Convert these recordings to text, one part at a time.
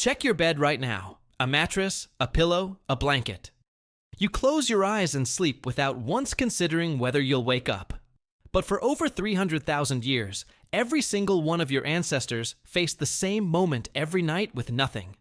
Check your bed right now. A mattress, a pillow, a blanket. You close your eyes and sleep without once considering whether you'll wake up. But for over 300,000 years, every single one of your ancestors faced the same moment every night with nothing.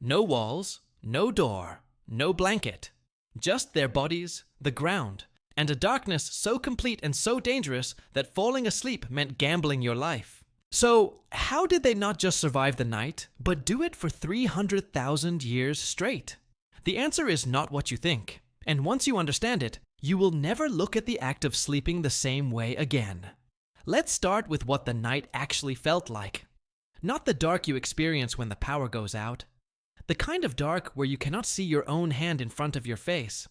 No walls, no door, no blanket. Just their bodies, the ground, and a darkness so complete and so dangerous that falling asleep meant gambling your life. So, how did they not just survive the night, but do it for 300,000 years straight? The answer is not what you think, and once you understand it, you will never look at the act of sleeping the same way again. Let's start with what the night actually felt like. Not the dark you experience when the power goes out. The kind of dark where you cannot see your own hand in front of your face.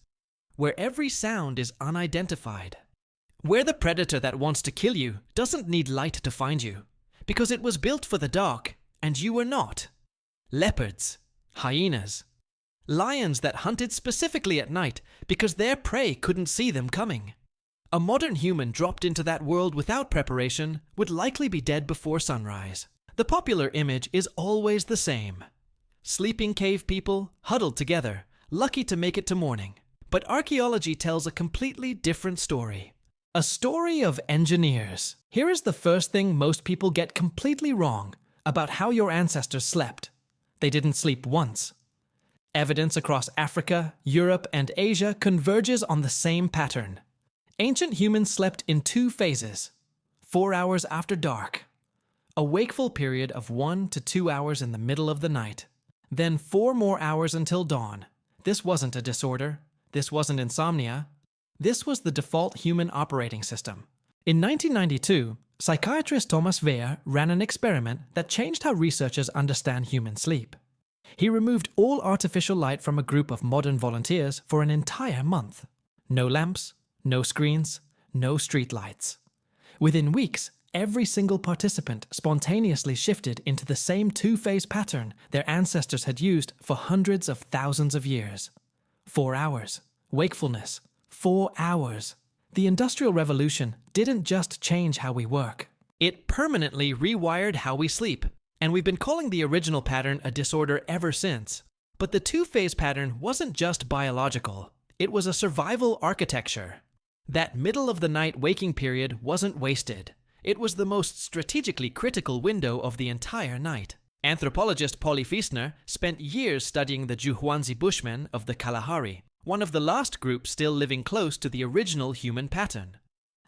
Where every sound is unidentified. Where the predator that wants to kill you doesn't need light to find you, because it was built for the dark, and you were not. Leopards, hyenas, lions that hunted specifically at night because their prey couldn't see them coming. A modern human dropped into that world without preparation would likely be dead before sunrise. The popular image is always the same. Sleeping cave people, huddled together, lucky to make it to morning. But archaeology tells a completely different story. A story of engineers. Here is the first thing most people get completely wrong about how your ancestors slept. They didn't sleep once. Evidence across Africa, Europe, and Asia converges on the same pattern. Ancient humans slept in 2 phases. 4 hours after dark. A wakeful period of 1 to 2 hours in the middle of the night. Then 4 more hours until dawn. This wasn't a disorder. This wasn't insomnia. This was the default human operating system. In 1992, psychiatrist Thomas Wehr ran an experiment that changed how researchers understand human sleep. He removed all artificial light from a group of modern volunteers for an entire month. No lamps, no screens, no street lights. Within weeks, every single participant spontaneously shifted into the same 2-phase pattern their ancestors had used for hundreds of thousands of years. 4 hours. Wakefulness. 4 hours. The Industrial Revolution didn't just change how we work. It permanently rewired how we sleep. And we've been calling the original pattern a disorder ever since. But the 2-phase pattern wasn't just biological. It was a survival architecture. That middle-of-the-night waking period wasn't wasted. It was the most strategically critical window of the entire night. Anthropologist Polly Fiestner spent years studying the Juhwanzi Bushmen of the Kalahari, one of the last groups still living close to the original human pattern.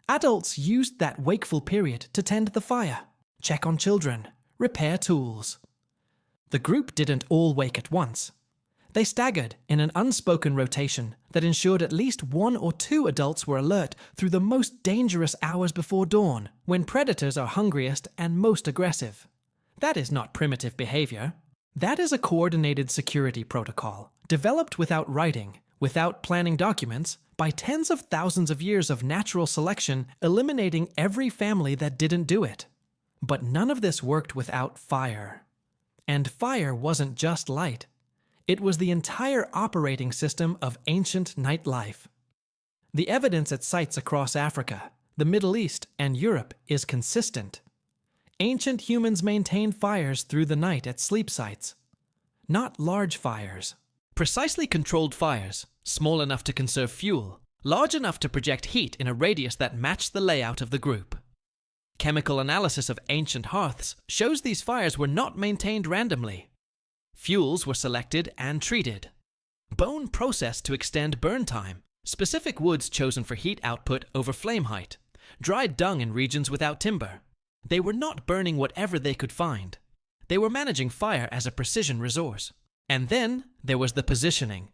Adults used that wakeful period to tend the fire, check on children, repair tools. The group didn't all wake at once. They staggered in an unspoken rotation that ensured at least 1 or 2 adults were alert through the most dangerous hours before dawn, when predators are hungriest and most aggressive. That is not primitive behavior. That is a coordinated security protocol, developed without writing, without planning documents, by tens of thousands of years of natural selection, eliminating every family that didn't do it. But none of this worked without fire. And fire wasn't just light. It was the entire operating system of ancient nightlife. The evidence at sites across Africa, the Middle East, and Europe is consistent. Ancient humans maintained fires through the night at sleep sites. Not large fires. Precisely controlled fires, small enough to conserve fuel, large enough to project heat in a radius that matched the layout of the group. Chemical analysis of ancient hearths shows these fires were not maintained randomly. Fuels were selected and treated. Bone processed to extend burn time. Specific woods chosen for heat output over flame height. Dried dung in regions without timber. They were not burning whatever they could find. They were managing fire as a precision resource. And then there was the positioning.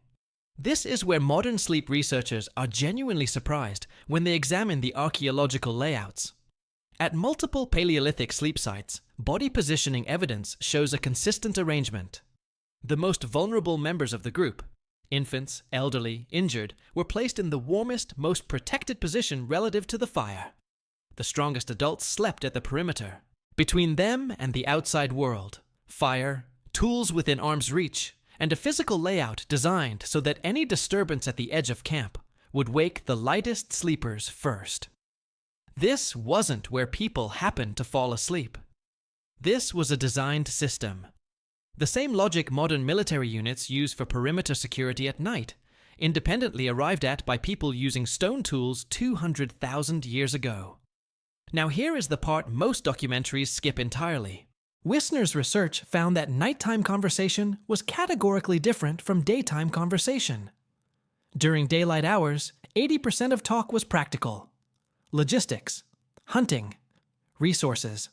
This is where modern sleep researchers are genuinely surprised when they examine the archaeological layouts. At multiple Paleolithic sleep sites, body positioning evidence shows a consistent arrangement. The most vulnerable members of the group, infants, elderly, injured, were placed in the warmest, most protected position relative to the fire. The strongest adults slept at the perimeter, between them and the outside world. Fire, tools within arm's reach, and a physical layout designed so that any disturbance at the edge of camp would wake the lightest sleepers first. This wasn't where people happened to fall asleep. This was a designed system. The same logic modern military units use for perimeter security at night, independently arrived at by people using stone tools 200,000 years ago. Now here is the part most documentaries skip entirely. Wisner's research found that nighttime conversation was categorically different from daytime conversation. During daylight hours, 80% of talk was practical, logistics, hunting, resources.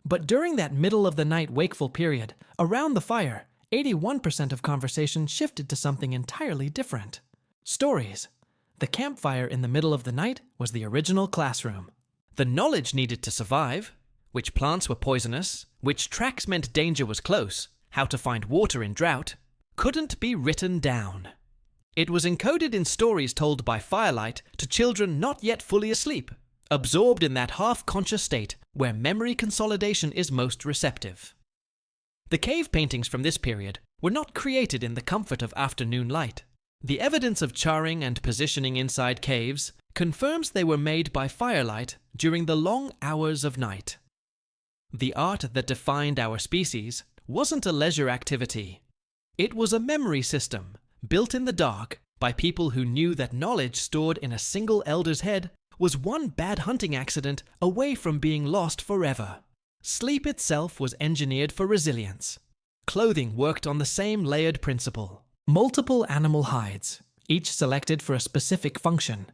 But during that middle-of-the-night wakeful period, around the fire, 81% of conversation shifted to something entirely different. Stories. The campfire in the middle of the night was the original classroom. The knowledge needed to survive, which plants were poisonous, which tracks meant danger was close, how to find water in drought, couldn't be written down. It was encoded in stories told by firelight to children not yet fully asleep, absorbed in that half-conscious state where memory consolidation is most receptive. The cave paintings from this period were not created in the comfort of afternoon light. The evidence of charring and positioning inside caves confirms they were made by firelight during the long hours of night. The art that defined our species wasn't a leisure activity. It was a memory system built in the dark by people who knew that knowledge stored in a single elder's head was one bad hunting accident away from being lost forever. Sleep itself was engineered for resilience. Clothing worked on the same layered principle. Multiple animal hides, each selected for a specific function.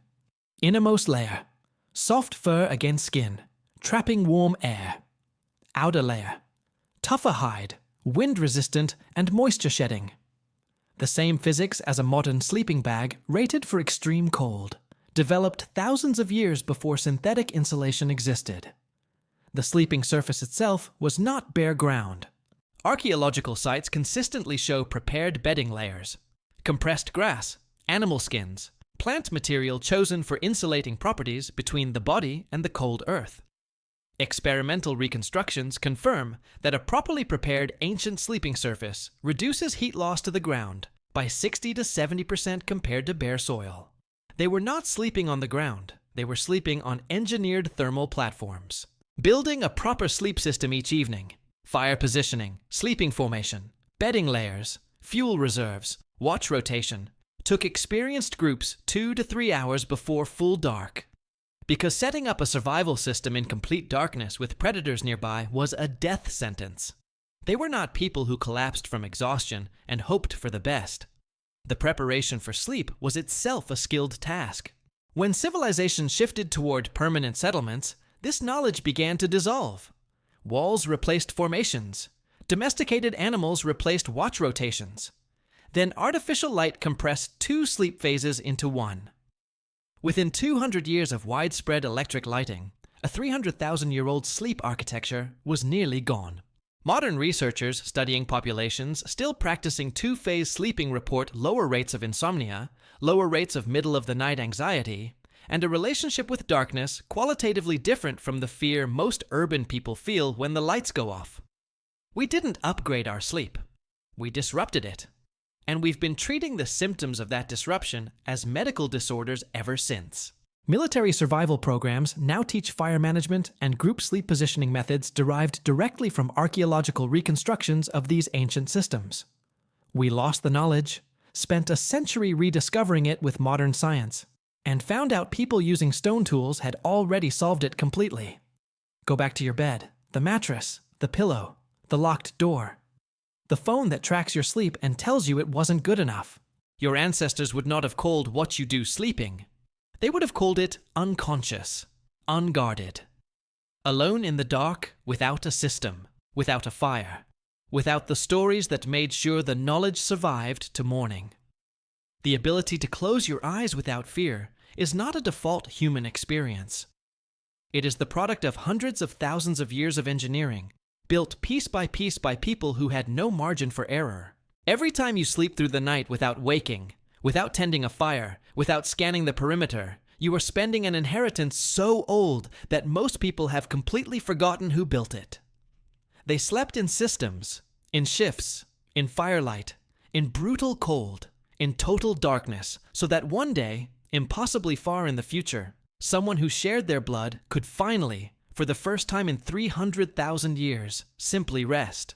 Innermost layer, soft fur against skin, trapping warm air. Outer layer, tougher hide, wind-resistant and moisture-shedding. The same physics as a modern sleeping bag rated for extreme cold, developed thousands of years before synthetic insulation existed. The sleeping surface itself was not bare ground. Archaeological sites consistently show prepared bedding layers, compressed grass, animal skins, plant material chosen for insulating properties between the body and the cold earth. Experimental reconstructions confirm that a properly prepared ancient sleeping surface reduces heat loss to the ground by 60 to 70% compared to bare soil. They were not sleeping on the ground, they were sleeping on engineered thermal platforms. Building a proper sleep system each evening, fire positioning, sleeping formation, bedding layers, fuel reserves, watch rotation, took experienced groups 2 to 3 hours before full dark. Because setting up a survival system in complete darkness with predators nearby was a death sentence. They were not people who collapsed from exhaustion and hoped for the best. The preparation for sleep was itself a skilled task. When civilization shifted toward permanent settlements, this knowledge began to dissolve. Walls replaced formations. Domesticated animals replaced watch rotations. Then artificial light compressed 2 sleep phases into one. Within 200 years of widespread electric lighting, a 300,000-year-old sleep architecture was nearly gone. Modern researchers studying populations still practicing 2-phase sleeping report lower rates of insomnia, lower rates of middle-of-the-night anxiety, and a relationship with darkness qualitatively different from the fear most urban people feel when the lights go off. We didn't upgrade our sleep. We disrupted it. And we've been treating the symptoms of that disruption as medical disorders ever since. Military survival programs now teach fire management and group sleep positioning methods derived directly from archaeological reconstructions of these ancient systems. We lost the knowledge, spent a century rediscovering it with modern science, and found out people using stone tools had already solved it completely. Go back to your bed, the mattress, the pillow, the locked door. The phone that tracks your sleep and tells you it wasn't good enough. Your ancestors would not have called what you do sleeping. They would have called it unconscious, unguarded. Alone in the dark, without a system, without a fire, without the stories that made sure the knowledge survived to morning. The ability to close your eyes without fear is not a default human experience. It is the product of hundreds of thousands of years of engineering, built piece by people who had no margin for error. Every time you sleep through the night without waking, without tending a fire, without scanning the perimeter, you are spending an inheritance so old that most people have completely forgotten who built it. They slept in systems, in shifts, in firelight, in brutal cold, in total darkness, so that one day, impossibly far in the future, someone who shared their blood could finally, for the first time in 300,000 years, simply rest.